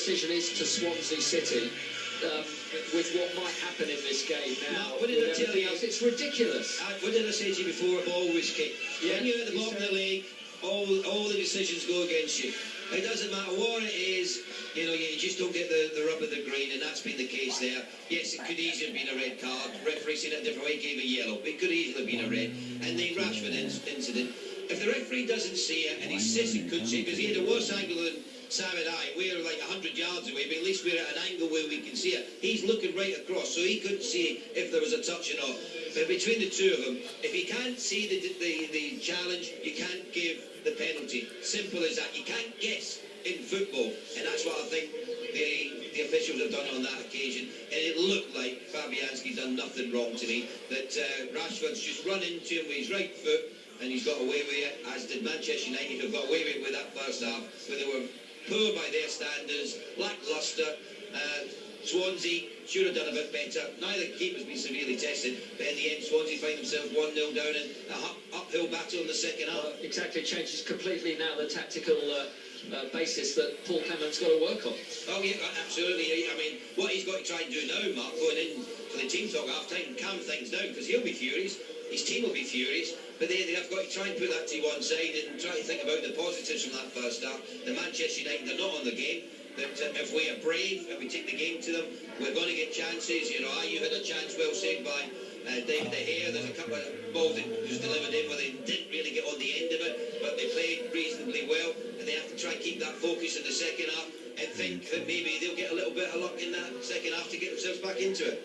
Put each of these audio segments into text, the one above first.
decision is to Swansea City. With what might happen in this game now, what did I tell you? It's ridiculous. What did I say to you before? Always kick. Yeah, when you're at the bottom of the league, all the decisions go against you. It doesn't matter what it is, you just don't get the rub of the green, and that's been the case there. Yes, it could easily have been a red card. Referee seen it a different way, gave a yellow. It could easily have been a red. And the Rashford incident, if the referee doesn't see it, and he says it could see it, because he had a worse angle than Sam and I, we're like 100 yards away, but at least we're at an angle where we can see it. He's looking right across, so he couldn't see if there was a touch or not. But between the two of them, if he can't see the challenge, you can't give the penalty. Simple as that. You can't guess in football, and that's what I think the officials have done on that occasion. And it looked like Fabianski's done nothing wrong to me. That Rashford's just run into him with his right foot, and he's got away with it, as did Manchester United, who got away with that first half, where they were poor by their standards, lacklustre. Swansea should have done a bit better. Neither keeper's been severely tested, but in the end Swansea find themselves 1-0 down in an uphill battle in the second half. Exactly, changes completely now the tactical basis that Paul Clement's got to work on. Oh yeah, absolutely. I mean, what he's got to try and do now, Mark, going in for the team talk half-time, calm things down, because he'll be furious, his team will be furious, but they have got to try and put that to one side and try to think about the positives from that first half. The Manchester United, they're not on the game. That if we are brave and we take the game to them, we're going to get chances. You had a chance well saved by David De Gea. There's a couple of balls that was delivered in where they didn't really get on the end of it, but they played reasonably well, and they have to try and keep that focus in the second half and think that maybe they'll get a little bit of luck in that second half to get themselves back into it.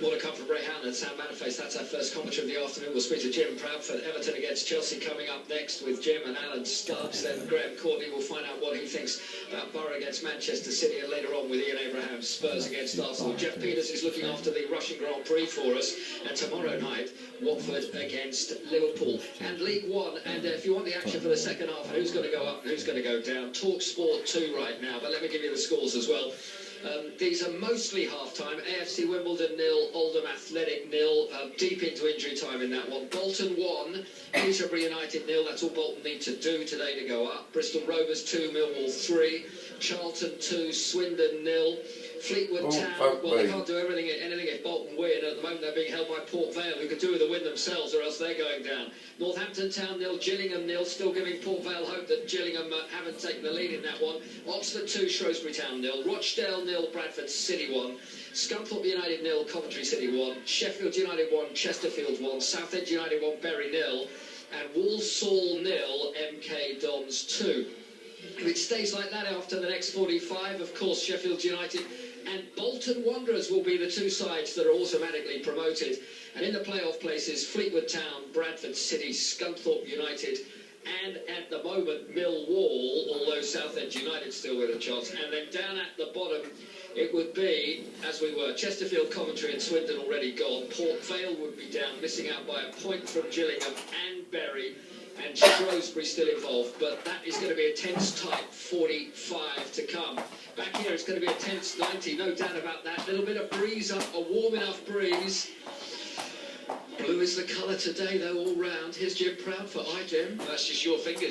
More to come from Ray Houghton and Sam Maniface. That's our first commentary of the afternoon. We'll speak to Jim Proudfoot. Everton against Chelsea coming up next with Jim and Alan Stubbs. Then Graham Courtney will find out what he thinks about Borough against Manchester City, and later on with Ian Abraham, Spurs against Arsenal. Jeff Peters is looking after the Russian Grand Prix for us, and tomorrow night Watford against Liverpool. And League One, and if you want the action for the second half and who's going to go up and who's going to go down, Talk Sport 2 right now, but let me give you the scores as well. These are mostly half-time. AFC Wimbledon 0, Oldham Athletic 0, deep into injury time in that one. Bolton 1, Peterborough United 0, that's all Bolton need to do today to go up. Bristol Rovers 2, Millwall 3, Charlton 2, Swindon 0, Fleetwood Town, well, they can't do anything if Bolton win. At the moment they're being held by Port Vale, who could do with a win themselves, or else they're going down. Northampton Town 0, Gillingham 0, still giving Port Vale hope that Gillingham haven't taken the lead in that one. Oxford 2, Shrewsbury Town 0, Rochdale 0, Bradford City 1, Scunthorpe United 0, Coventry City 1, Sheffield United 1, Chesterfield 1, Southend United 1, Bury 0, and Walsall 0, MK Dons 2. If it stays like that after the next 45, of course Sheffield United and Bolton Wanderers will be the two sides that are automatically promoted. And in the playoff places, Fleetwood Town, Bradford City, Scunthorpe United, and at the moment Millwall, although Southend United still with a chance. And then down at the bottom it would be, as we were, Chesterfield, Coventry and Swindon already gone. Port Vale would be down, missing out by a point from Gillingham and Bury, and Shrewsbury still involved. But that is going to be a tense type 45 to come. Back here it's going to be a tense 90, no doubt about that. A little bit of breeze up, a warm enough breeze. Blue is the colour today though all round. Here's Jim Proudfoot. Hi Jim. That's just your fingers.